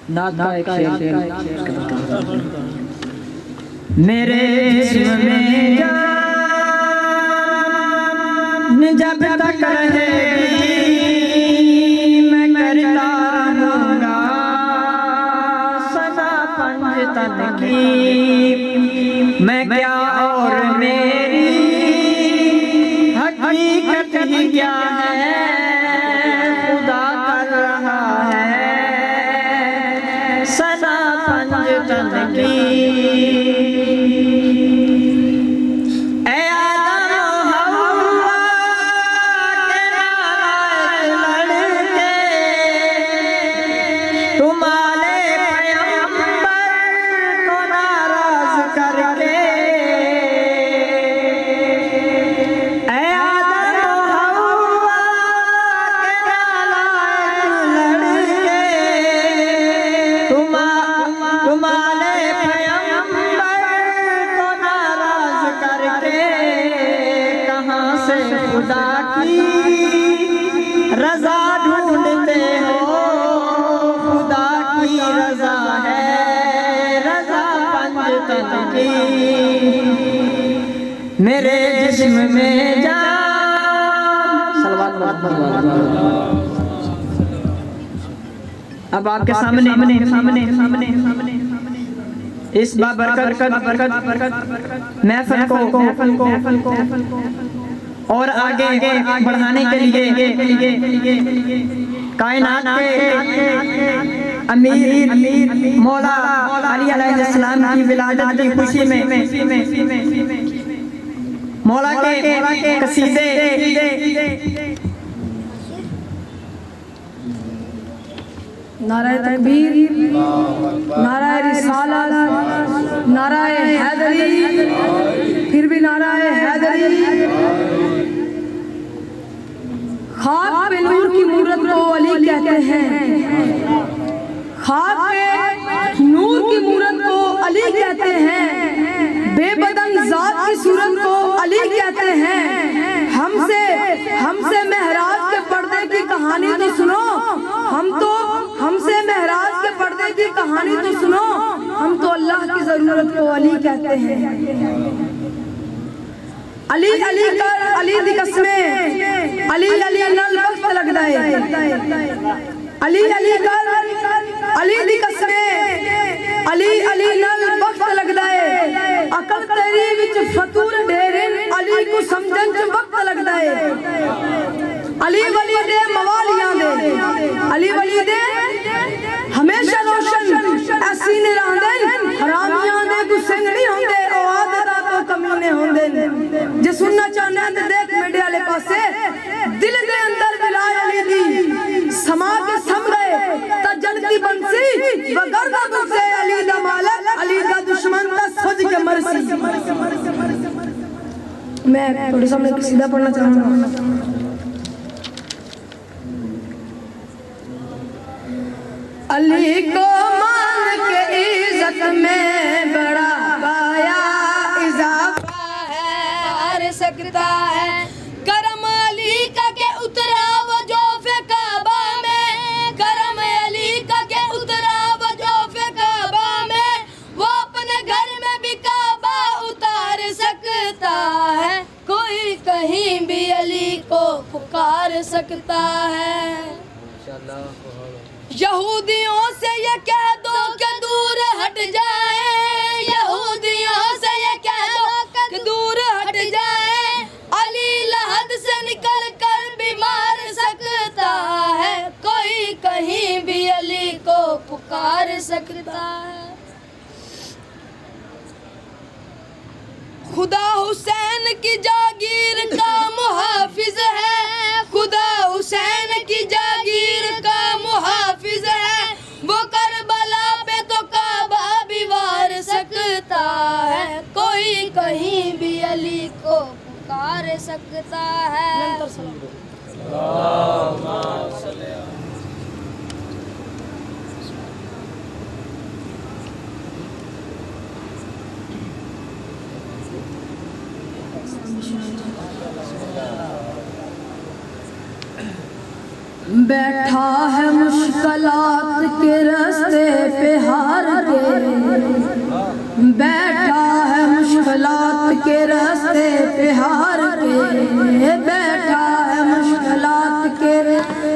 نعت کا ایک شعر میرے جسم میں جان جب تک رہے گی میں کرتا ہوں گا سدا پنجتن کی میں کیا اور میری حقیقت ہی کیا ہے خدا کر رہا ہے سدا پنجتن کی خدا کی رضا ڈھونڈتے ہو خدا کی رضا ہے رضا پنجتن کی میرے جسم میں جان اب آپ کے سامنے اس بابرکت محفل کو اور آگے بڑھانے کے لیے کائنات کے امیر مولا علی علیہ السلام کی ولادت کی خوشی میں مولا کے قصیدے نعرہ تکبیر، نعرہ رسالت، نعرہ حیدری، پھر بھی نعرہ حیدری۔ خاک پہ نور کی مورت کو علی کہتے ہیں، خاک پہ نور کی مورت کو علی کہتے ہیں، بے بدن ذات کی صورت کو علی کہتے ہیں۔ ہم سے مہراج کے پردے کی کہانی تو سنو، ہم سے مہراج کے پردے کی کہانی تو سنو، ہم تو اللہ کی ضرورت کو علی کہتے ہیں۔ علی علی کر علی دی قسمیں علی علی نل وقت لگ دائے، علی علی کر علی دی قسمیں علی علی نل وقت لگ دائے، عقل تیری وچ فطور ڈھیرن علی کو سمجھن چ وقت لگ دائے۔ علی ولی دے موالیاں دے علی ولی دے ہمیشہ روشن ایسی نے راندن، حرامیاں دے کو سنگ نہیں ہوندے او عادتہ تو کمینے ہوندن۔ جے سننا چاہنے ہیں تو دیکھ میڈیا لے پاسے دل دے اندر بلائے علی دی سما کے سم گئے تا جنتی بنسی وگردہ بنسے علی دا مالک علی دا دشمن تا سج کے مرسی۔ میں تھوڑی سامنے قصیدہ پڑھنا چاہوں گا۔ علی کو مان کے عزت میں بڑا پایا اضافہ ہے ہر سکتا ہے، کرم علی کا کہ اترا وہ جوف کعبہ میں، کرم علی کا کہ اترا وہ جوف کعبہ میں، وہ اپنے گھر میں بھی کعبہ اتار سکتا ہے، کوئی کہیں بھی علی کو پکار سکتا ہے۔ یہودیوں سے یہ کہہ دو کہ دور ہٹ جائیں، یہودیوں سے یہ کہہ دو کہ دور ہٹ جائیں، علی لحد سے نکل کر بھی مار سکتا ہے، کوئی کہیں بھی علی کو پکار سکتا ہے۔ خدا حسین کی جاگیر کا محافظ ہے، خدا حسین کی جاگیر کا محافظ ہے، وہ کربلا پہ تو کعبہ بھی وار سکتا ہے، کوئی کہیں بھی علی کو پکار سکتا ہے۔ بیٹھا ہے مشکلات کے راستے پہ ہار کے، بیٹھا ہے مشکلات کے راستے پہ ہار کے، بیٹھا ہے مشکلات کے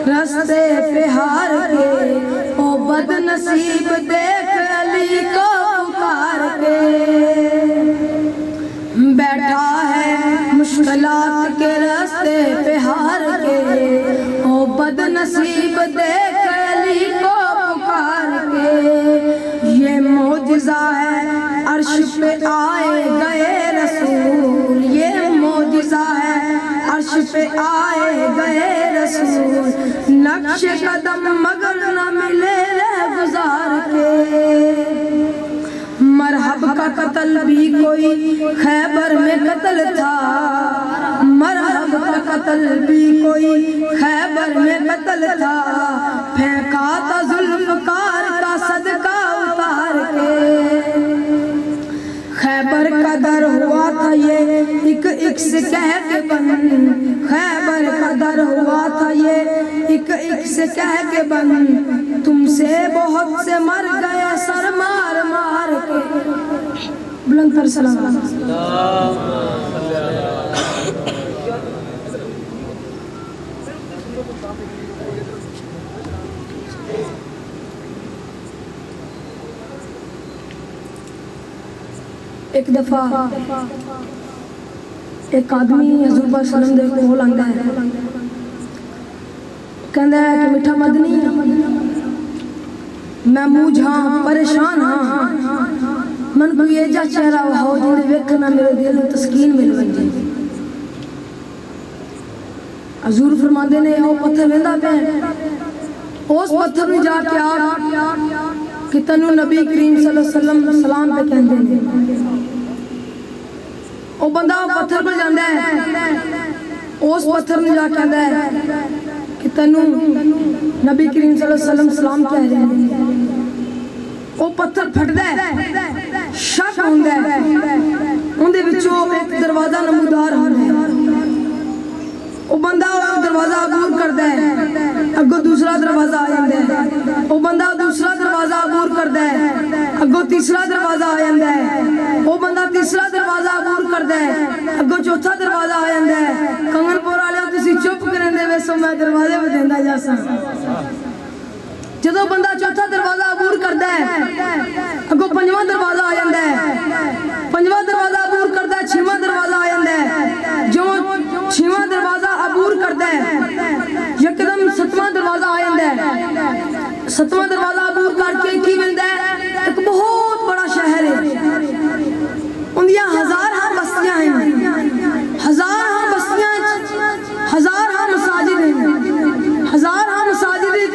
راستے پہ ہار کے، او بد نصیب دیکھ علی کو پکار کے، بیٹھا ہے مشکلات کے راستے پہ ہار کے، او بد نصیب دیکھ علی کو پکار کے، یہ معجزہ ہے عرش پہ آئے گئے رسول، یہ معجزہ ہے عرش پہ آئے گئے رسول، نقش قدم مگر نہ ملے رہ گزار کے، مرحب کا قتل بھی کوئی خیبر میں قتل تھا، مرحب کا قتل بھی کوئی خیبر میں قتل تھا، پھینکا تھا ذوالفقار کا صدقہ اتار کے، خیبر کا در ہوا تھا یہ ایک ایک سے کہہ کے بند، خیبر کا در ہوا تھا یہ ایک ایک سے کہہ کے بند، تم سے بہت سے مر گئے سر مار مار کے، بلند تر سلام۔ ایک دفعہ ایک آدمی حضور پاک صلی اللہ علیہ وسلم دے کول آندا ہے، کہندا ہے کہ میٹھا مدنی میں موجھ ہاں پریشان ہاں، من کو یہ جا چہرہ ہو جڑے ویکھنا میرے دل نوں تسکین مل ونجے، حضور فرماندے نے او پتھر ویندا پیا، اس پتھر نوں جا کے آ کہ تینوں نبی کریم صلی اللہ علیہ وسلم سلام پہ کہندے نے، او بندہ پتھر پر جاندا ہے، اس پتھر نوں جا کے کہندا ہے کہ تینوں نبی کریم صلی اللہ علیہ وسلم سلام کہہ رہے ہیں، او پتھر پھٹدا ہے، شک ہوندا ہے، اون دے وچوں ایک دروازہ نمودار ہوندا ہے، او بندہ دروازہ عبور کردا ہے، اگوں دوسرا دروازہ آ جاندا ہے، او بندہ دوسرا دروازہ عبور کردا ہے، اگوں تیسرا دروازہ آ جاندا ہے، او بندہ تیسرا دروازہ عبور کردا ہے، اگوں چوتھا دروازہ آ جاندا ہے، کنگن پور والے تسی چپ کرندے ویسو میں دروازے ودیندا جاساں، جدوں بندہ چوتھا دروازہ عبور کردا ہے، اگوں پنجواں دروازہ آ جاندا ہے، پنجواں دروازہ عبور کردا ہے، چھواں دروازہ آ جاندا ہے، جو چھواں دروازہ عبور کردا ہے، یکدم ستواں دروازہ آ جاندا ہے، ستواں دروازہ عبور کر کے کی ملدا ہے؟ ایک بہت بڑا شہر ہے، اندیاں ہزاراں بستیاں ہیں، ہزاراں بستیاں، ہزاراں مساجد ہیں، ہزاراں مساجد،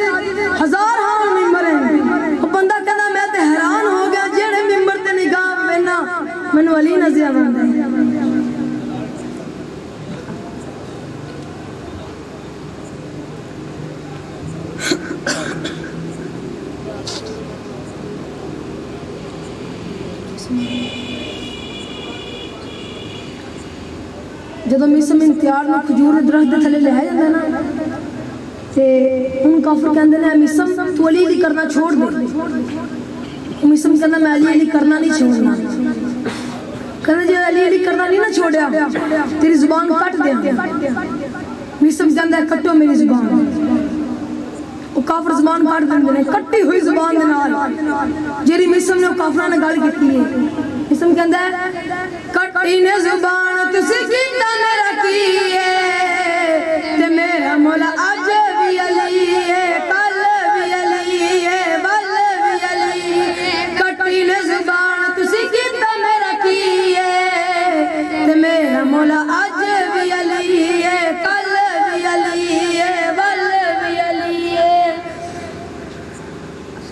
ہزاراں ممبر ہیں، وہ بندہ کہنا میں تے حیران ہو گیا جیڑے ممبر تے نگاہ وینا مینوں علی نظر آوندا ہے، جدو میسم انتیار نو کھجور درخت تھلے لے جاندے نا تے ان کافر کہندے نے میسم تو علی علی کرنا چھوڑ دے، میسم کہندا میں علی علی کرنا نہیں چھوڑنا، کہندا جے علی علی کرنا نہیں نہ چھوڑیا تیری زبان کٹ دیاں، میسم کہندا کٹو میری زبان، وہ کافر زبان کٹ دیندے نے، کٹی ہوئی زبان دے نال جیڑی میسم نے کافراں نال گل کیتی ہے، میسم کہندا ہے کٹی نے زبان تسی کیتا میرا کی ہے تے میرا مولا اج بھی علی ہے کل بھی علی ہے بل بھی علی، کٹی نے زبان تسی کیتا میرا کی ہے تے میرا مولا اج بھی علی ہے کل بھی علی ہے بل بھی علی ہے،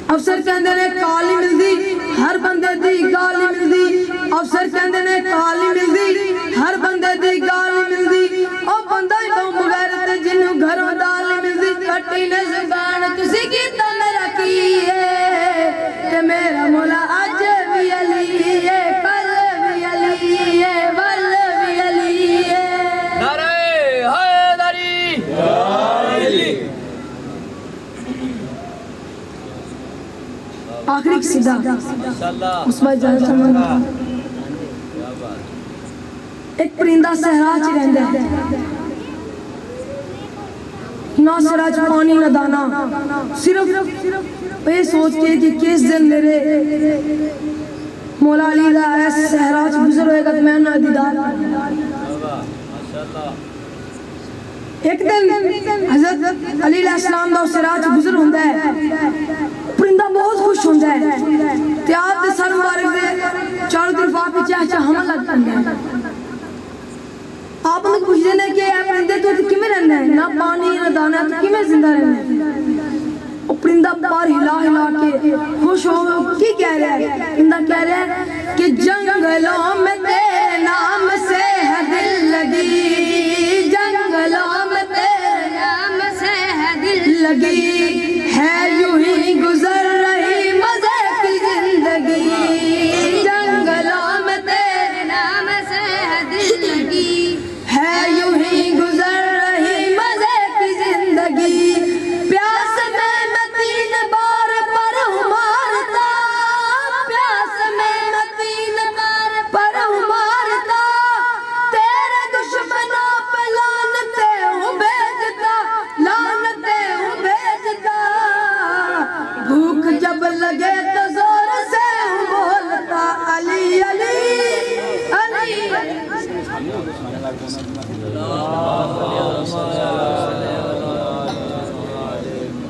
افسر کہندے نے کالی ملدی ہر بندے دی گالی ملدی، افسر کہندے نے کالی ملدی ہر بندے دی گالی ملدی، او بندہ ہی بہت بغیرت جنوں گھروں دال ملدی، کٹی نے زبان تسی کیتا میرا کی ہے تے میرا مولا اج بھی علی ہے کل بھی علی ہے بل بھی علی ہے، نعرہ حیدری آخری قصیدہ اس بات جان سمجھ ایک پرندہ صحرا چ رہندا ہے نہ سراج پانی نہ دانا صرف یہ سوچ کے کہ کس دن میرے مولا علی دا ایس صحرا چ گزر ہوئے گا تو میں انہاں دیدار ایک دن حضرت علی علیہ السلام دا صحرا چ گزر ہوندا ہے پرندہ بہت خوش ہوندا ہے تے آپ دے سر مبارک دے چاروں طرف آپ کی چہچہ ہمن لگ پیندا ہے آپ انہیں پوچھتے ہیں کہ اے پرندے تو کیویں رہنا ہے نہ پانی نہ دانا تو کیویں زندہ رہنا ہے وہ پرندہ پر ہلا ہلا کے خوش ہو کی کہہ رہا ہے پرندہ کہہ رہا ہے کہ جنگلوں میں تیرے نام سے ہے دل لگی جنگلوں میں تیرے نام سے ہے دل لگی ہے یوں ہی گزر رہی مزے کی زندگی جنگلوں میں تیرے نام سے ہے دل لگی ہے یوں ہی گزر رہی مزے کی زندگی پیاس میں تین بار پر ہوں مارتا پیاس میں تین بار پر ہوں مارتا تیرے دشمنوں پہ لانتے ہوں بھیجتا لانتے ہوں بھیجتا بھوک جب لگے تو زور سے ہوں بولتا علی علی علی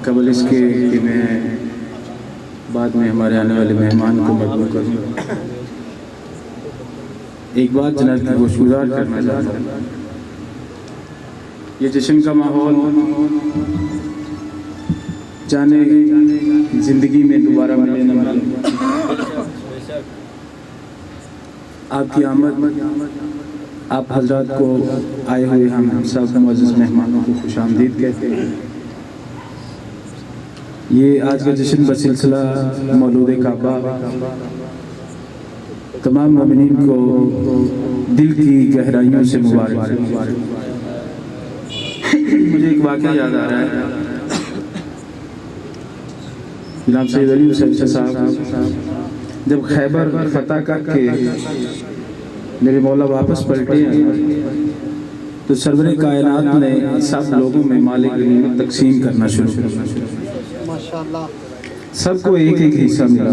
قبل اس کے کہ میں بعد میں ہمارے آنے والے مہمان کو مدعو کروں ایک بات جناب کی گوشگزار کرنا چاہتا ہوں یہ جشن کا ماحول جانے زندگی میں دوبارہ ملے نہ ملے آپ کی آمد آپ حضرات کو آئے ہوئے ہم سب معزز مہمانوں کو خوش آمدید کہتے ہیں یہ آج کا جشن بسلسلہ مولود کعبہ تمام مومنین کو دل کی گہرائیوں سے مبارک مجھے ایک واقعہ یاد آ رہا ہے جناب سید علی حسین صاحب جب خیبر فتح کر کے میرے مولا واپس پلٹے ہیں تو سرور کائنات نے سب لوگوں میں مال غنیمت تقسیم کرنا شروع کیا سب کو ایک ایک حصہ ملا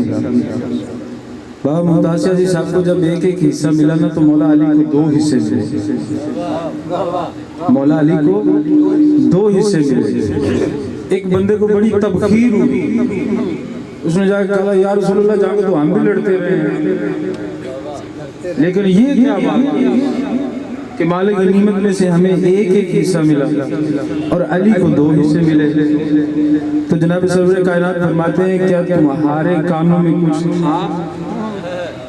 بابا ممتاز شاہ جی صاحب کو جب ایک ایک حصہ ملا نا تو مولا علی کو دو حصے ملے مولا علی کو دو حصے ملے ایک بندے کو بڑی تبخیر ہوئی اس نے جا کے کہا یا رسول اللہ جا کے تو ہم بھی لڑتے رہے لیکن یہ کیا بات کہ مال غنیمت میں سے ہمیں ایک ایک حصہ ملا اور علی کو دو حصے ملے تو جناب سرور کائنات فرماتے ہیں کیا تمہارے کانوں میں کچھ تھا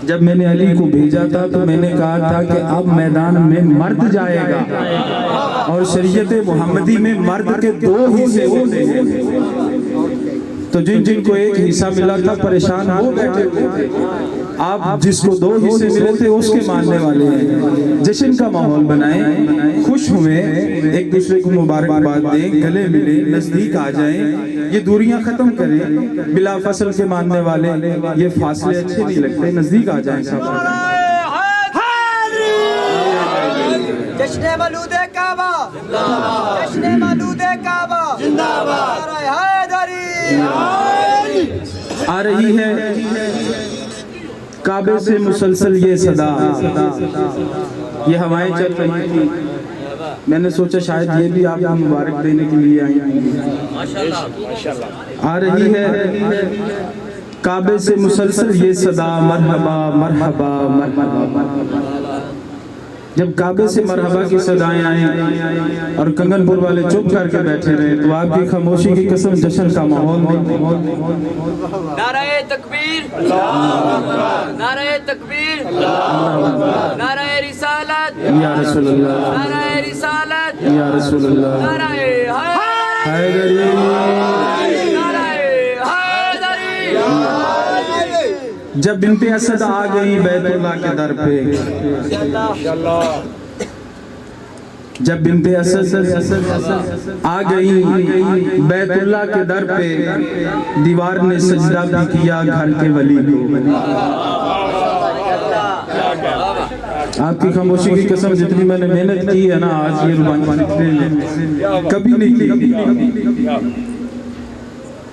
جب میں نے علی کو بھیجا تھا تو میں نے کہا تھا کہ اب میدان میں مرد جائے گا اور شریعت محمدی میں مرد کے دو حصے ہوتے ہیں تو جن جن کو ایک حصہ ملا تھا پریشان ہو بیٹھے ہوئے آپ جس کو دو حصے ملے تھے اس کے ماننے والے ہیں جشن کا ماحول بنائیں خوش ہوئے ایک دوسرے کو مبارکباد دیں گلے ملیں نزدیک آ جائیں یہ دوریاں ختم کریں بلا فصل کے ماننے والے یہ فاصلے اچھے نہیں لگتے نزدیک آ جائیں سب جشن مولود کعبہ جشن مولود کعبہ زندہ باد حیدری آ رہی ہے کعبے سے مسلسل یہ صدا یہ ہوائیں چل رہی تھی میں نے سوچا شاید یہ بھی آپ کو مبارک دینے کے لیے آئی ہیں آ رہی ہے کعبے سے مسلسل یہ صدا مرحبا مرحبا مرحبا جب کعبے سے مرحبا کی صدائیں آئیں اور کنگن پور والے چپ کر کے بیٹھے رہے تو آپ کی خاموشی کی قسم جشن کا ماحول نعرہ تکبیر نعرہ تکبیر نعرہ رسالت یا رسول اللہ نعرہ رسالت یا رسول اللہ نعرہ حیدری نعرہ حیدری جب بنت اسد آ گئی بیت اللہ کے در پہ جب بنت اسد آ گئی بیت اللہ کے در پہ، دیوار نے سجدہ بھی کیا گھر کے ولی کو۔ آپ کی خاموشی کی قسم، جتنی میں نے محنت کی ہے نا آج یہ روبانی کبھی نہیں کی۔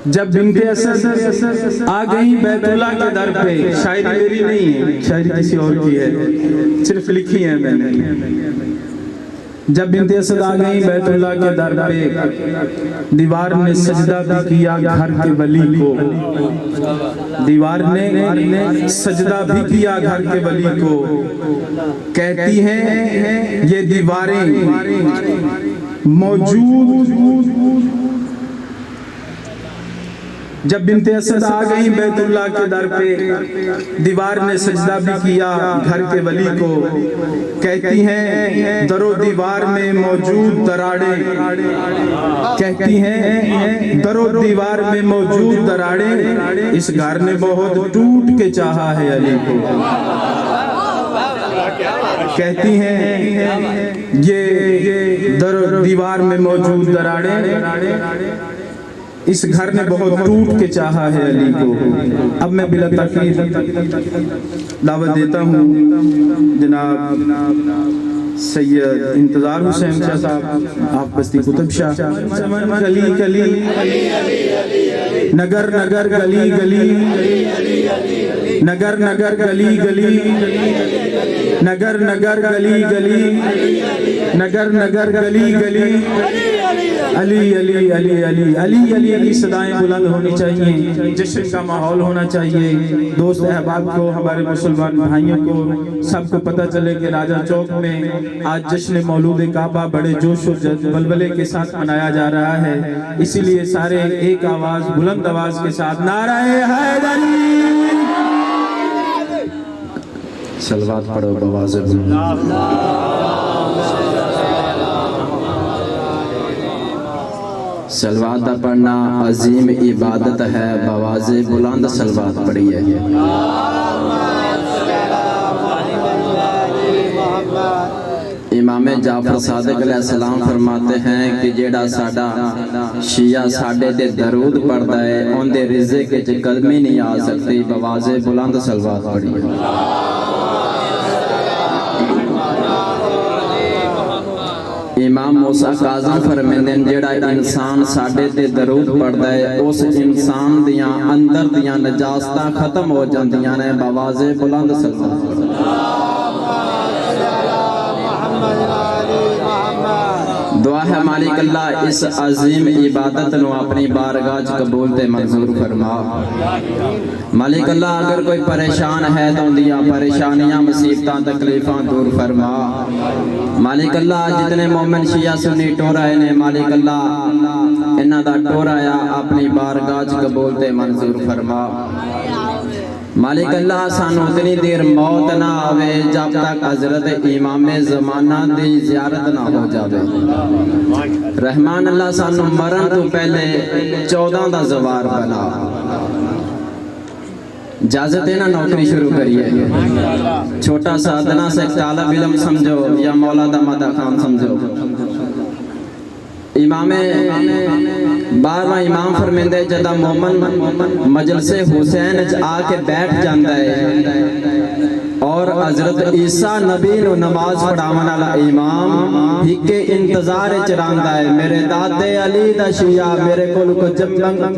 جب بنت اسد آ گئی بیت اللہ کے در پہ، شاعری میری نہیں ہے، شاعری کسی اور کی ہے، صرف لکھی ہے میں نے۔ جب بنت اسد آ گئی بیت اللہ کے در پہ، دیوار نے سجدہ بھی کیا گھر کے ولی کو۔ دیوار نے سجدہ بھی کیا گھر کے ولی کو۔ کہتی ہیں یہ دیواریں موجود۔ جب بنت اسد آ گئی بیت اللہ کے در پہ، دیوار نے سجدہ بھی کیا گھر کے ولی کو۔ کہتی ہیں در و دیوار میں موجود دراڑیں، کہتی ہیں در و دیوار میں موجود دراڑیں، اس گھر نے بہت ٹوٹ کے چاہا ہے علی کو۔ کہتی ہیں یہ در و دیوار میں موجود دراڑیں، اس گھر نے بہت ٹوٹ کے چاہا ہے علی کو۔ اب میں بلا تاخیر دعوت دیتا ہوں جناب سید انتظار حسین شاہ صاحب، آپ بستی قطب شاہ۔ گلی گلی نگر نگر گلی گلی، نگر نگر گلی گلی، نگر نگر گلی گلی، نگر نگر گلی گلی، علی علی علی علی علی علی علی صدائیں بلند ہونی چاہیے، جشن کا ماحول ہونا چاہیے۔ دوست احباب کو، ہمارے مسلمان بھائیوں کو سب کو پتہ چلے کہ راجہ چوک میں آج جشن مولود کعبہ بڑے جوش و بلبلے کے ساتھ منایا جا رہا ہے۔ اسی لیے سارے ایک آواز، بلند آواز کے ساتھ نعرہ حیدری، صلوات پڑھو بآواز بلند۔ سلوات پڑھنا عظیم عبادت ہے، بآواز بلند سلوات پڑھیے۔ امام جعفر صادق علیہ السلام فرماتے ہیں کہ جیڑا ساڈا شیعہ ساڈے دے درود پڑھدا ہے ان دے رزق وچ قدمی نہیں آ سکتی، بآواز بلند سلوات پڑھیے۔ امام موسیٰ کاظم فرمیندے ہیں جیڑا انسان ساڈے تے درود پڑھدا ہے اس انسان دیاں اندر دیاں نجاستاں ختم ہو جاندیاں نے، بآواز بلند سلوات پڑھیے۔ دعا ہے مالک اللہ اس عظیم عبادت نو اپنی بارگاہ قبول تے منظور فرما۔ مالک اللہ اگر کوئی پریشان ہے تو اندیاں پریشانیاں مصیبتاں تکلیفاں دور فرما۔ مالک اللہ جتنے مومن شیعہ سنی ٹورائے نے، مالک اللہ انہاں دا ٹورایا اپنی بارگاہ قبول تے منظور فرما۔ مالک اللہ سانو اتنی دیر موت نہ آوے جب تک حضرت امام زمانہ دی زیارت نہ ہو جاوے۔ رحمان اللہ سانو مرن تو پہلے 14 دا زوار بنا۔ اجازت ہے نا نوکری شروع کریے، چھوٹا سا ادنا سے طالب علم سمجھو یا مولا دا مدہ خان سمجھو۔ امام 12واں امام فرمیندے جدہ مومن مجلس حسین آ کے بیٹھ جاندہ ہے اور حضرت عیسیٰ نبی نو نماز پڑھاون والا امام ہی کے انتظار چراندا ہے، میرے دادے علی دا شیعہ میرے کول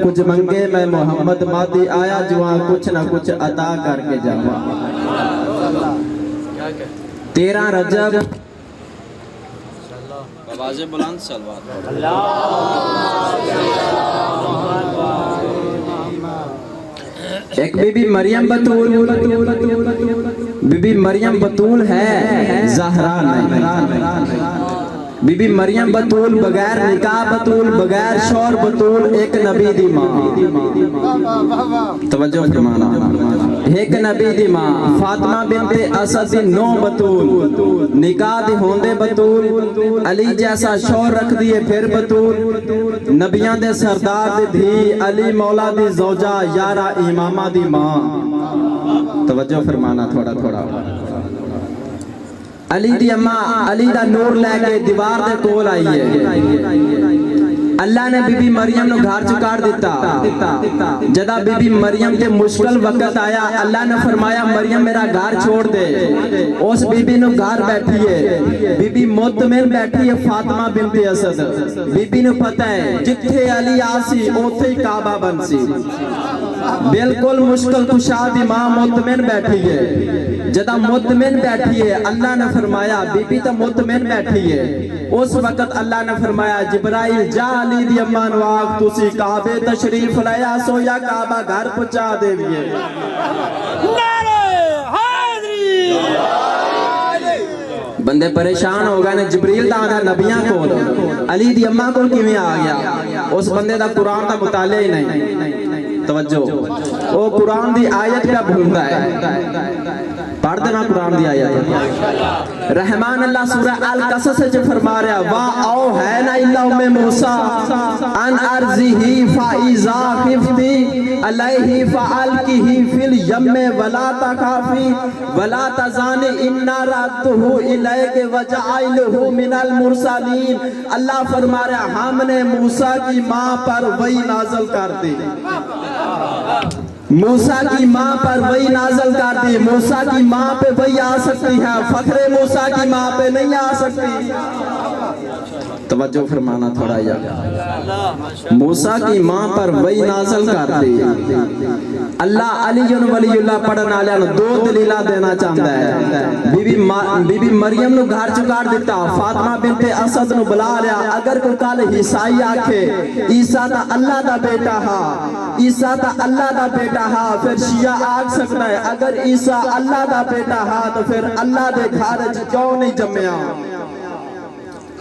کچھ منگے میں محمد مادی آیا جوان کچھ نہ کچھ عطا کر کے جاواں۔ 13 رجب آواز بلند صلوات۔ ایک بی بی مریم بطول، بی بی مریم بطول ہے زہرا نہیں، بی بی مریم بطول بغیر نکاح بطول، بغیر شور بطول، ایک نبی دی ماں۔ توجہ فرمانا، ایک نبی دی ماں فاطمہ بنت اسد دی نو بطول، نکاح دی ہوندے بطول، علی جیسا شور رکھ دیے پھر بطول، نبیان دے سردار دی دھی، علی مولا دی زوجہ، یارہ امامہ دی ماں۔ توجہ فرمانا تھوڑا تھوڑا۔ علی دی اما علی دا نور لے کے دیوار دے کول آئی ہے اللہ نے بی بی مریم نو گھر چکار دیتا جدا بی بی مریم کے مشکل وقت آیا اللہ نے فرمایا مریم میرا گھر چھوڑ دے اس بی بی نو گھر بیٹھی ہے بی بی مطمئن بیٹھی ہے فاطمہ بنت اسد بی بی نو پتہ ہے جتھے علی آسی اوتھے ہی کعبہ بن سی بالکل مشکل کشا دی ماں مطمئن بیٹھی ہے جدا مطمئن بیٹھی ہے اللہ نے فرمایا بی بی تا مطمئن بیٹھی ہے اس وقت اللہ نے فرمایا جبرائیل جا علی دی اما نو آگ تسی کعبے تشریف لیا سو یا کعبہ گھر پچا دے بیئے بندے پریشان ہو گئے نے جبریل دا نبیاں کول علی دی اما کول کیویں آ گیا اس بندے دا قرآن دا مطالعہ ہی نہیں توجہ وہ قرآن دی آیت کا بھولتا ہے پڑھ دینا قرآن دی آیت رحمان اللہ سورہ القصص سے فرما رہا وا او ہے نا اللہ ام موسیٰ ان ارضی فائزا خفتی علیہ فعلکی فی الیم ولا تخافی ولا تزانی انا راتہو الیک وجعلہو من المرسلین اللہ فرما رہا ہم نے موسیٰ کی ماں پر وحی نازل کر دی موسیٰ کی ماں پر وہی نازل کر دی موسیٰ کی ماں پہ وہی آ سکتی ہے فخر موسیٰ کی ماں پہ نہیں آ سکتی توجہ فرمانا تھوڑا یا موسیٰ کی ماں پر وہی نازل کر دی اللہ علی ولی اللہ پڑھنا لیا دو دلیلہ دینا چاہتا ہے بی بی مریم نو گھر چکار دیتا فاطمہ بنت اسد نو بلا لیا اگر کوئی کال عیسائی آکھے عیسیٰ تا اللہ دا بیٹا ہا عیسیٰ تا اللہ دا بیٹا ہا پھر شیعہ آگ سکتا ہے اگر عیسیٰ اللہ دا بیٹا ہا تو پھر اللہ دے گھارج کیوں نہیں جمعیا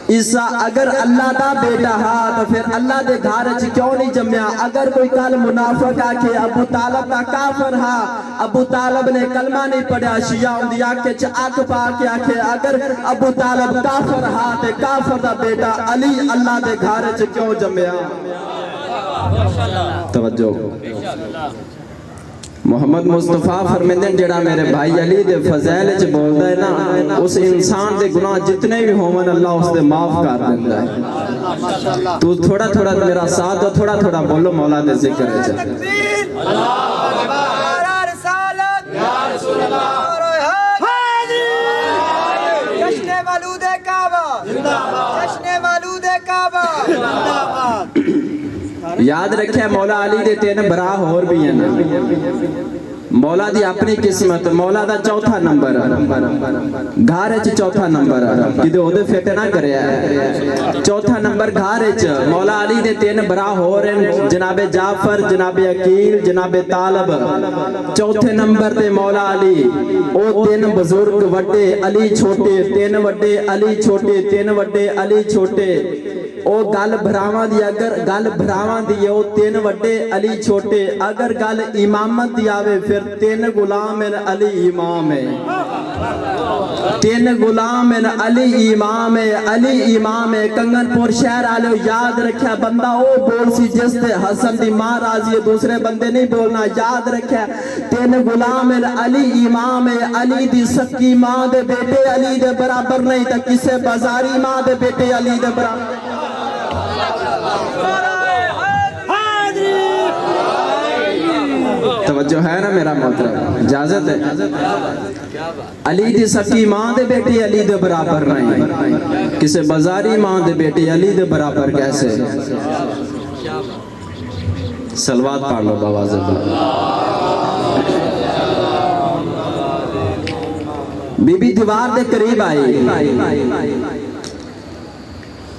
عیسیٰ اگر اللہ دا بیٹا ہا تو پھر اللہ دے گھارج کیوں نہیں جمعیا اگر کوئی کال منافق آکے ابو طالب دا کافر ہا ابو طالب نے کلمہ نہیں پڑھا شیعہ ان دی آکے چاک پا کے آکے اگر ابو طالب کافر ہا تے کافر دا بیٹا علی اللہ دے گھارج کیوں جمعیا توجہ محمد مصطفیٰ فرمیندے جڑا میرے بھائی علی دے فضائل چ بولدا ہے نا اس انسان دے گناہ جتنے بھی ہون اللہ اس دے معاف کر دیندا ہے تو تھوڑا تھوڑا میرا ساتھ دو تھوڑا تھوڑا بولو مولا دے ذکر ہے اللہ اکبر رسالت یا رسول اللہ جشن مولود کعبہ زندہ باد جشن مولود کعبہ زندہ باد یاد رکھے مولا علی دے تین برا اور بھی ہیں مولا دی اپنی قسمت مولا دا چوتھا نمبر گھارے چ چوتھا نمبر کدے او دے فٹ نہ کریا چوتھا نمبر گھارے چ مولا علی دے تین برا ہو رہے جناب جعفر جناب عقیل جناب طالب چوتھے نمبر تے مولا علی او تین بزرگ وڈے علی چھوٹے تین وڈے علی چھوٹے تین وڈے علی چھوٹے او گل بھراواں دی اگر گل بھراواں دی او تین وڈے علی چھوٹے اگر گل امامت دی آوے پھر تین غلام علی امام ہے تین غلام علی امام ہے علی امام ہے کنگن پور شہر آلے یاد رکھیا بندہ او بول سی جس تے حسن دی ماں راضی ہے دوسرے بندے نہیں بولنا یاد رکھیا تین غلام علی امام ہے علی دی سکی ماں دے بیٹے علی دے برابر نہیں تا کسے بازاری ماں دے بیٹے علی دے برابر توجہ ہے نا میرا محترم اجازت ہے علی دی سکی ماں دے بیٹی علی دے برابر نہیں کسے بازاری ماں دے بیٹی علی دے برابر کیسے سلوات پڑھ لو باواز بی بی دیوار دے قریب آئی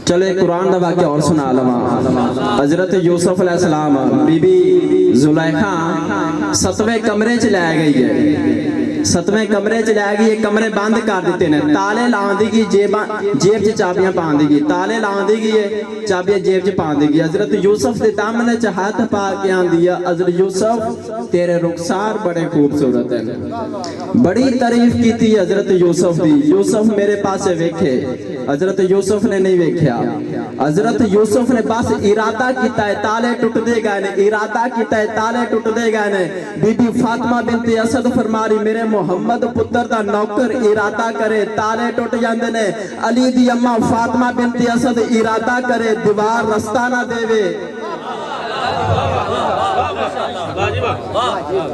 چلو ایک قرآن دا واقعہ اور سنا لما حضرت یوسف علیہ السلام بی بی زلیخا ستویں کمرے چ لے گئی ہے ستویں کمرے چ لے گئی کمرے بند کر دیتے ہیں تالے لان دی گئی جیب چ چابیاں پان دی گئی تالے لان دی گئی چابیاں جیب چ پان دی گئی حضرت یوسف دے دامن چ ہاتھ پا کے آندی ہے حضرت یوسف تیرے رخسار بڑے خوبصورت ہیں بڑی تعریف کی تھی حضرت یوسف دی یوسف میرے پاس ویکھے حضرت یوسف نے نہیں ویکھیا حضرت یوسف نے بس ارادہ کیتا ہے تالے ٹوٹ دے گئے نے ارادہ کیتا ہے تالے ٹوٹ دے گئے نے بی بی فاطمہ بنت اسد فرما رہی میرے ਮੁਹੰਮਦ ਪੁੱਤਰ ਦਾ ਨੌਕਰ ਇਰਾਦਾ ਕਰੇ ਤਾਲੇ ਟੁੱਟ ਜਾਂਦੇ ਨੇ। ਅਲੀ ਦੀ ਅੰਮਾ ਫਾਤਮਾ ਬਿੰਤ ਅਸਦ ਇਰਾਦਾ ਕਰੇ ਦੀਵਾਰ ਰਸਤਾ ਨਾ ਦੇਵੇ।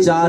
4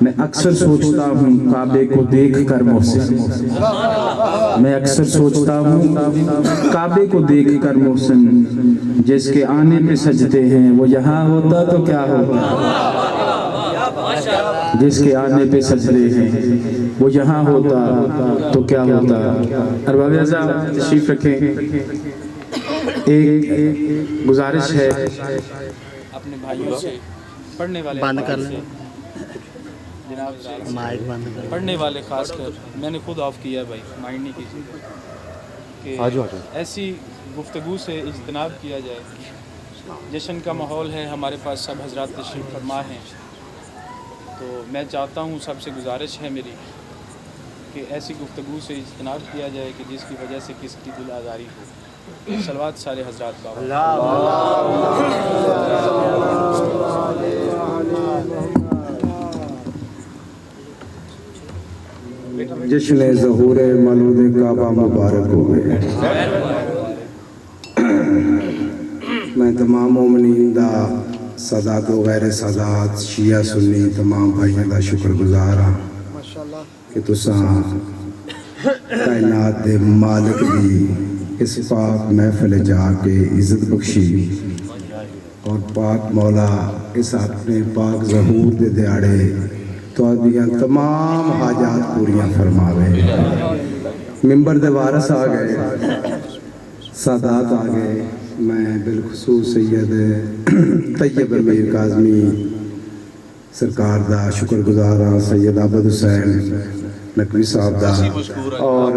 میں اکثر سوچتا ہوں کعبے کو دیکھ کر محسن، میں اکثر سوچتا ہوں کعبے کو دیکھ کر محسن، جس کے آنے پہ سجدے ہیں وہ یہاں ہوتا تو کیا ہوتا، جس کے آنے پہ سجدے ہیں وہ یہاں ہوتا تو کیا ہوتا۔ ارباب اعزا تشریف رکھیں، ایک گزارش ہے اپنے بھائیوں سے، پڑھنے والے بند کر لیں جناب، مائک بند کر، پڑھنے والے خاص کر، میں نے خود آف کیا ہے بھائی، مائنڈ نہیں کیجیے کہ ایسی گفتگو سے اجتناب کیا جائے۔ جشن کا ماحول ہے، ہمارے پاس سب حضرات تشریف فرما ہیں، تو میں چاہتا ہوں، سب سے گزارش ہے میری کہ ایسی گفتگو سے اجتناب کیا جائے کہ جس کی وجہ سے کسی کی دل آزاری ہو۔ صلوات سارے حضرات کا جشن ظہور مولود کعبہ مبارک ہو گئے۔ میں تمام مومنین دا سادات و غیر سادات، شیعہ سنی تمام بھائیوں دا شکر گزار ہاں کہ تساں کائنات دے مالک دی اس پاک محفل جا کے عزت بخشی، اور پاک مولا اس اپنے پاک ظہور دے دیاڑے تو دیاں تمام حاجات پوریاں فرماوے۔ ممبر دے وارث آ گئے، سادات آ گئے، میں بالخصوص سید طیب امیر کاظمی سرکار دا شکر گزار ہاں، سید عابد حسین نقوی صاحب دا، اور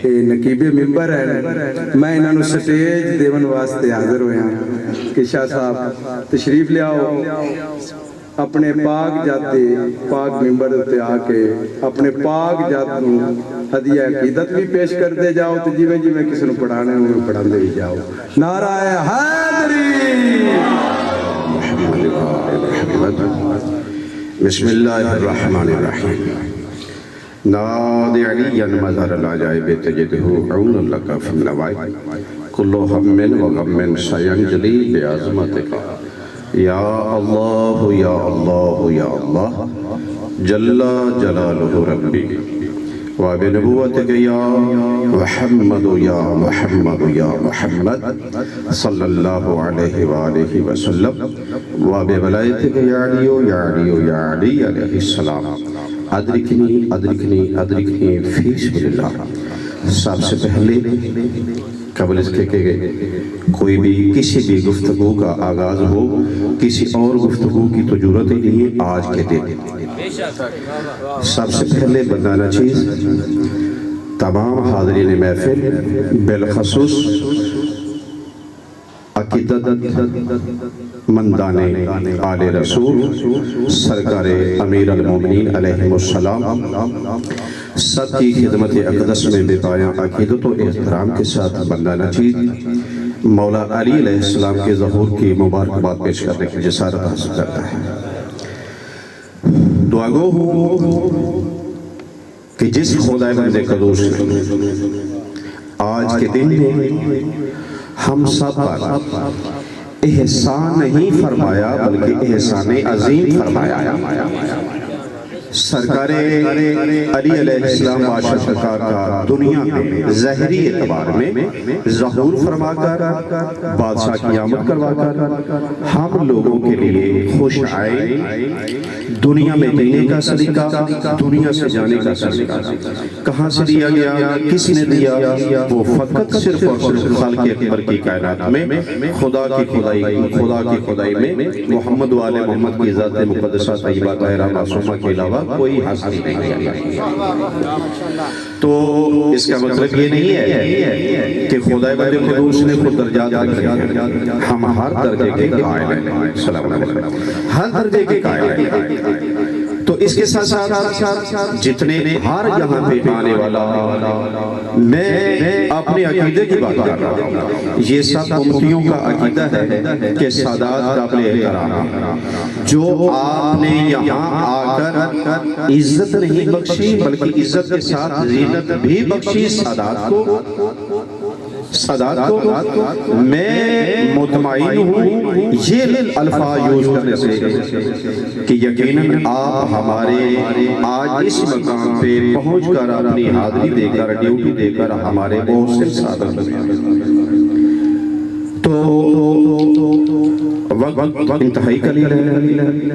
نقیب ممبر ہے، میں انہوں نے سٹیج دیون واسطے حاضر ہویا کہ شاہ صاحب تشریف لے آؤ، اپنے پاک جاتے پاک ممبر تے آ کے اپنے پاک جات نو ہدیہ عقیدت بھی پیش کر دے جاؤ، تو جی میں کسی نے پڑھانے ہوئے پڑھا دے بھی جاؤ۔ نعرہ حیدری، بسم اللہ الرحمن الرحیم۔ ناد علیاً مظہر العجائب تجدہ عون لکا فی النوائب، کل ہم و غم سینجلی بعظمتک، یا اللہ یا اللہ یا اللہ، جل جلالہ ربی، وبنبوتک یا محمد یا محمد یا محمد صلی اللہ علیہ وآلہ وسلم، وبولایتک یا علی یا علی یا علی علیہ السلام، ادرکنی ادرکنی ادرکنی فی سبیل اللہ۔ سب سے پہلے قبل اس کے کہ کوئی بھی کسی بھی گفتگو کا آغاز ہو، کسی اور گفتگو کی تو ضرورت ہی نہیں ہے آج کے دن۔ سب سے پہلے بتانا چیز، تمام حاضرین محفل بالخصوص عقیدت مندان آل رسول سرکار امیر المومنین علیہ السلام، سب کی خدمت اقدس میں بے پایاں عقیدت و احترام کے ساتھ بندانہ چیز مولا علی علیہ السلام کے ظہور کی مبارکباد پیش کرنے کی جسارت حاصل کرتا ہے۔ دعا گو ہوں کہ جس خدائے بندے قدوس آج کے دن میں ہم سب پر احسان نہیں فرمایا بلکہ احسان عظیم فرمایا۔ سرکار علی علیہ السلام بادشاہ سرکار کا دنیا میں ظاہری اعتبار میں ظہور فرما کر بادشاہ کی آمد کروا کر ہم لوگوں کے لیے خوش آئے، دنیا میں جینے کا سلیقہ، دنیا سے جانے کا سلیقہ کہاں سے دیا گیا، کس نے دیا؟ وہ فقط صرف اور صرف خالق اکبر کی کائنات میں خدا کی خدائی میں محمد و آل محمد کی ذات مقدسہ طیبہ طاہرہ معصومہ کے علاوہ کوئی حاصل نہیں ہے۔ تو اس کا مطلب یہ نہیں ہے کہ خدائے بندے قدوس نے خود درجات رکھے ہیں، ہم ہر درجے کے قائل ہیں، سلام علیکم، ہر درجے کے قائل ہیں۔ تو اس کے ساتھ ساتھ جتنے ہر یہاں پہ آنے والا، میں اپنے عقیدے کی بات کر رہا ہوں، یہ سب امتیوں کا عقیدہ ہے کہ سادات قابل احترام، جو آپ نے یہاں آ کر عزت نہیں بخشی بلکہ عزت کے ساتھ زینت بھی بخشی سادات کو، میں مطمئن مطمئن ہوں یہ الفاظ یوز کرنے سے کہ یقیناً آپ ہمارے آج اس مقام پہ پہنچ کر اپنی حاضری دے کر ڈیوٹی دے کر ہمارے بہت سے سعادت تو وقت انتہائی قلیل ہے،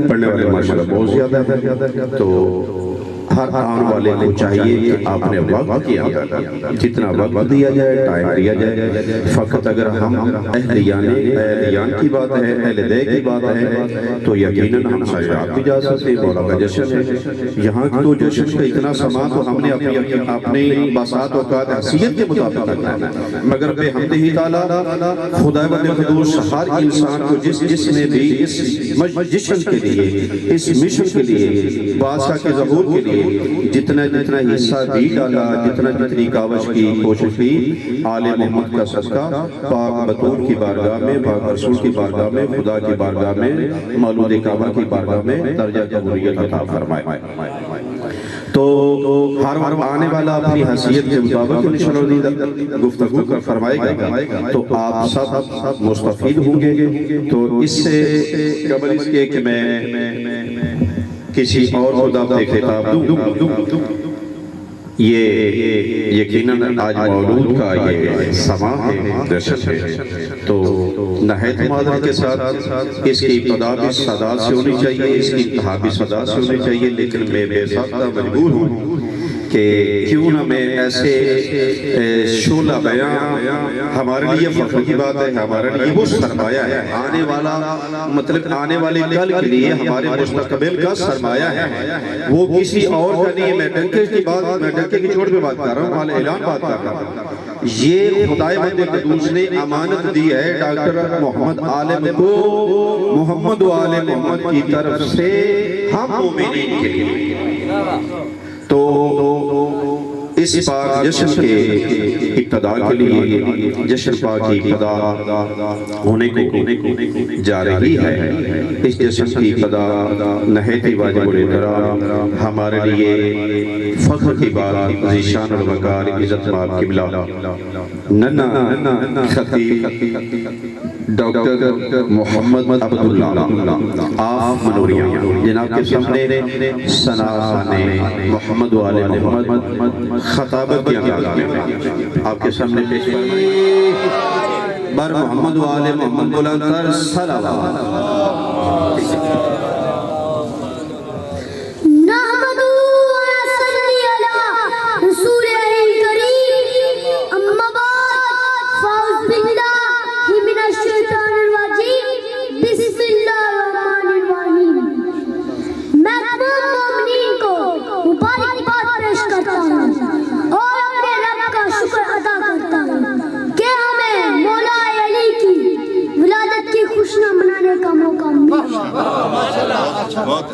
پڑھنے والے ماشاءاللہ بہت زیادہ ہے، تو ہر آن والے کو چاہیے کہ آپ نے وقت کیا جتنا وقت دیا جائے ٹائم دیا جائے. فقط اگر ہم اہلیان کی بات ہے، اہل دے کی بات ہے تو یقیناً ہم سجاد بھی جا سکتے ہیں. مولا کا جشن ہے، یہاں تو جشن کا اتنا سامان تو ہم نے اپنے بساط اوقات حیثیت کے مطابق کرنا ہے، مگر بے حمدہ تعالیٰ خدا و قدوس ہر انسان کو جس نے بھی اس جشن کے لیے، اس مشن کے لیے، بادشاہ کے ظہور کے لیے جتنا حصہ بھی ڈالا، جتنی کاوش کی کوشش کی، آل محمد کا صدقہ پاک بطور کی بارگاہ میں، پاک رسول کی بارگاہ میں، خدا کی بارگاہ میں، مولود کعبہ کی بارگاہ میں درجہ قبولیت عطا فرمائے. تو ہر آنے والا اپنی حیثیت کے مطابق انشاءاللہ گفتگو کر فرمائے گا تو آپ سب مستفید ہوں گے. تو اس سے قبل اس کے کہ میں کسی اور خدا پہ خطاب دوں، یہ یقیناً آج مولود کا یہ سما ہے، جشن ہے، تو نہایت معذرت کے ساتھ اس کی ابتدا بھی صدا سے ہونی چاہیے، اس کی انتہا بھی صدا سے ہونی چاہیے، لیکن میں بے ساختہ مجبور ہوں کہ کیوں نہ میں ایسے شعلہ بیان، ہمارے لیے فخر کی بات ہے، ہمارے لیے وہ سرمایہ ہے، آنے والا مطلب آنے والے کل کے لیے ہمارے مستقبل کا سرمایہ ہے، وہ کسی اور کا نہیں ہے. میں ڈنکے کی چوٹ پہ بات کر رہا ہوں، مال اعلان بات کر رہا ہوں. یہ خدائے بندے قدوس نے امانت دی ہے ڈاکٹر محمد عالم کو، محمد و آل محمد کی طرف سے ہم مومنین کے لیے. تو اس پاک جشن کے ابتدا کے لیے، جشن پاک کی ابتدا ہونے کو جا رہی ہے، اس جشن کی ابتدا نہایت واجب الاحترام ہمارے لیے فخر کی بات ذیشان الوقار عزت مآب قبلہ ننا خطیب ڈاکٹر محمد عبداللہ آف منوریہ جناب کے سامنے ثنا خان محمد و آل محمد خطابت کی انداز میں آپ کے سامنے پیش فرمائیں. بر محمد و آل محمد بلندر صلوات.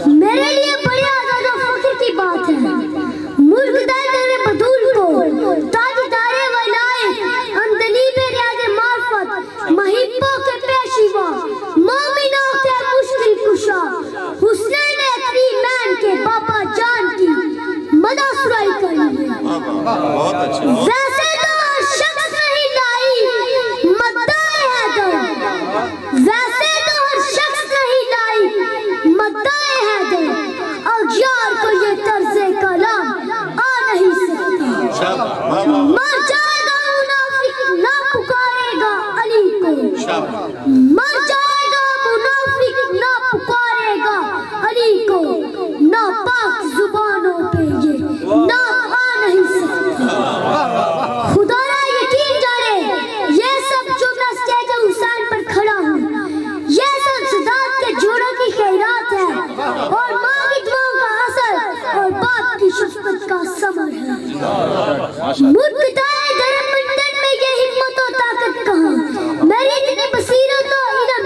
میرے لیے بڑی آزاد و فخر کی بات ہے، ملک دائر بدول کو تاجدار ولایت، اندلیب ریاض معرفت، محبوں کے پیشوا، مومنوں کے مشکل کشا، حسین کریمین کے بابا جان کی مدح سرائی کریں. ویسے تو ہر شخص نہیں لائی مدعے حیدر، ویسے تو ہر شخص نہیں لائی مدعے حیدر، اغیار کو یہ طرز کلام آ نہیں سکتا. مر جائے گا منافق نہ پکارے گا علی کو، مر جائے گا منافق نہ پکارے گا علی کو، ناپاک زبانوں پہ یہ نام آ نہیں سکتا. خدا را یقین جانے یہ سب جو میں اسٹیج حسین پر کھڑا ہوں، یہ سب صدات کے جوڑوں کی خیرات ہے اور ماں کی دعاؤں کا اثر اور باپ کی شفقت کا ثمر ہے. مدعائے درم مندن میں یہ ہمت و طاقت کہاں، میری اتنی بصیرت و علم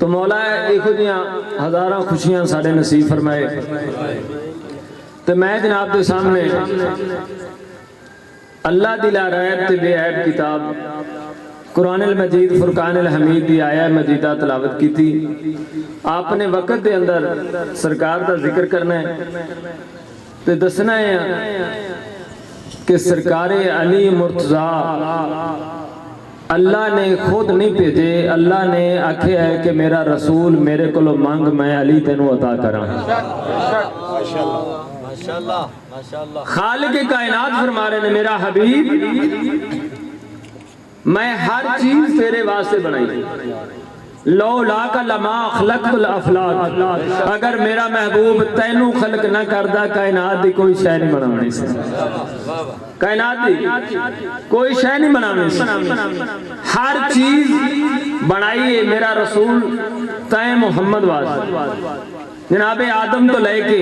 تو مولا یہو جیاں ہزاراں خوشیاں سارے نصیب فرمائے. تو میں جناب دے سامنے اللہ دی لا رائب تے بے عیب کتاب قرآن المجید فرقان الحمید دی آیا مجیدہ تلاوت کی تھی. آپ نے وقت دے اندر سرکار دا ذکر کرنا ہے تے دسنا ہے کہ سرکار علی مرتضیٰ اللہ نے خود نہیں بھیجے، اللہ نے آکھے ہے کہ میرا رسول میرے کو مانگ میں علی تینوں عطا کراں. خالق کائنات فرما رہے ہیں میرا حبیب میں ہر چیز تیرے واسطے بنائی. لولا کا لما خلقت الافلاک، اگر میرا محبوب تینوں خلق نہ کردہ کائنات دی کوئی شے نہیں بناونی سی. کائنات دی کوئی شے نہیں بناونی سی. ہر چیز بنائی ہے میرا رسول تائیں محمد واسطے. جناب آدم تو لے کے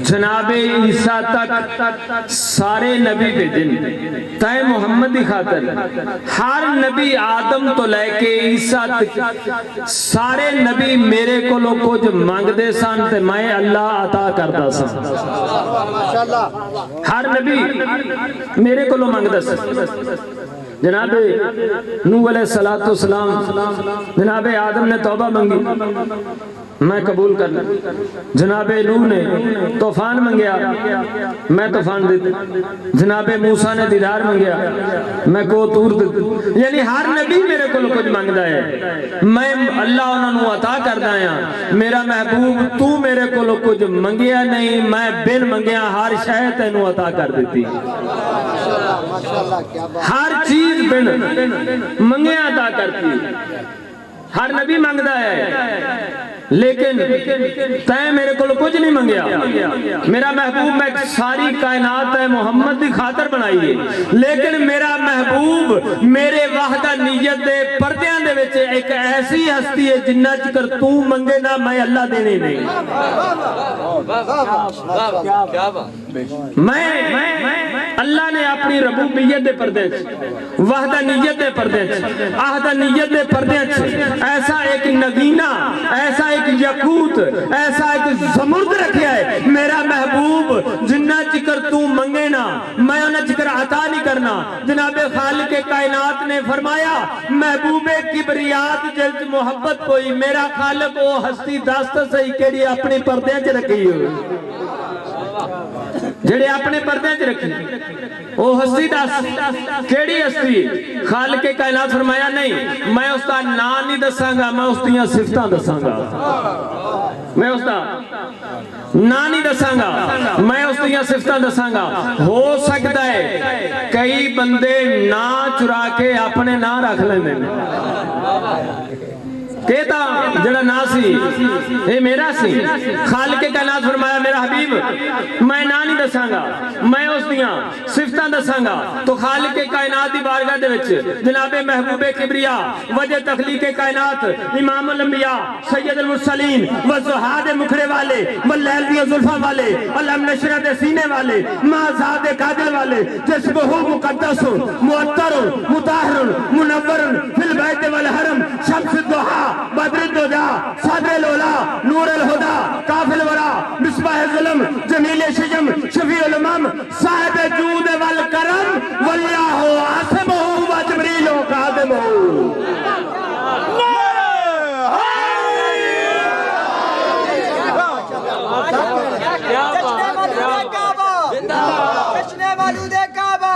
جناب عیسیٰ تک سارے نبی بھیجن تائیں محمد دی خاطر. ہر نبی آدم تو لے کے عیسیٰ تک سارے نبی میرے کو کچھ مانگ دے سن تے میں اللہ عطا کردا سا. ہر نبی میرے کو مانگ دے سن. جناب نوح علیہ السلام جناب آدم نے توبہ مانگی میں قبول کرنا. جناب نوح نے طوفان منگیا میں طوفان دیتا. جناب موسیٰ نے دیدار منگیا میں کو تور دیتا. یعنی ہر نبی میرے کو کچھ مانگدا ہے میں اللہ انہوں نے عطا کردا ہاں. میرا محبوب تو میرے کو کچھ منگیا نہیں، میں بن منگیا ہر شے تینوں عطا کر دیتی. ہر چیز بن منگیا عطا کرتی. ہر نبی مانگدا ہے لیکن تائیں میرے کو کچھ نہیں منگیا. میرا محبوب میں ساری کائنات ہے محمد دی خاطر بنائی ہے، لیکن میرا محبوب میرے وحدہ نیت دے پردیاں دے وچے ایک ایسی ہستی ہے جنہ چکر تو منگے نہ میں اللہ دینے نہیں. میں اللہ نے اپنی ربوبیت دے پردے وحدہ نیت دے پردے عہدہ نیت دے پردے ایسا ایک نگینہ، ایسا ایک یقوت، ایسا ایک زمرد رکھیا ہے میرا محبوب جنہ چکر تو منگے نا میں انہیں چکر عطا نہیں کرنا. جناب خالق کائنات نے فرمایا محبوب کبریات جلد محبت کوئی میرا خالق وہ ہستی داست سے کیڑی اپنے پردے چ رکھی ہوئی جڑے اپنے پردے چ رکھی وہ ہستی دس کیڑی ہستی. خالق کائنات فرمایا نہیں میں اس کا نام نہیں دساں گا، میں اس دیاں صفتاں دساں گا. میں اس کا نام نہیں دساں گا، میں اس دیاں صفتاں دساں گا. ہو سکتا ہے کئی بندے نام چرا کے اپنے نام رکھ لیندے کہتا جڑا نا سی اے میرا سی. خالق کائنات فرمایا میرا حبیب میں نا نہیں دساں گا، میں اس دیاں صفتاں دساں گا. تو خالق کائنات دی بارگاہ دے وچ جناب محبوب کبریا وجہ تخلیق کائنات امام الانبیاء سید المرسلین والزہاد مکھڑے والے واللیل دی زلفاں والے علم نشرہ دے سینے والے مازاد کادل والے جسبہ مقدس معطر مطہر منور فی البیت والحرم شمس الضحا بدر الدجا صدر الاولا نور الہدا کافل ورا مصباح الظلم جمیل شجم شفیع الامم صاحب جود والکرم واللہ عاصمہ و جبریل و قادمہ. جشن مولود کعبہ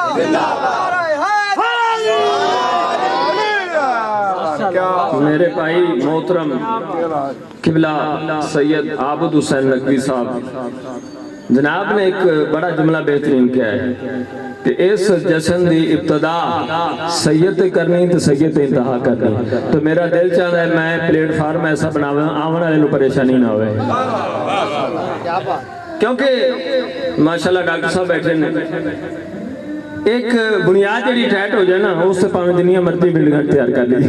میرے بھائی محترم قبلہ سید عابد حسین نقوی صاحب جناب نے ایک بڑا جملہ بہترین کیا ہے کہ اس جشن دی ابتدا سید کرنی تو سید انتہا کرنی. تو میرا دل چاہتا ہے میں پلیٹ فارم ایسا بناواں آون والے نوں پریشانی نہ ہوئے، کیونکہ ماشاءاللہ ڈاکٹر صاحب بیٹھے نے ایک بنیاد جڑی ٹائٹ ہو جائے نا اس سے پاویں جنیاں مرضی بلڈنگاں تیار کر لی.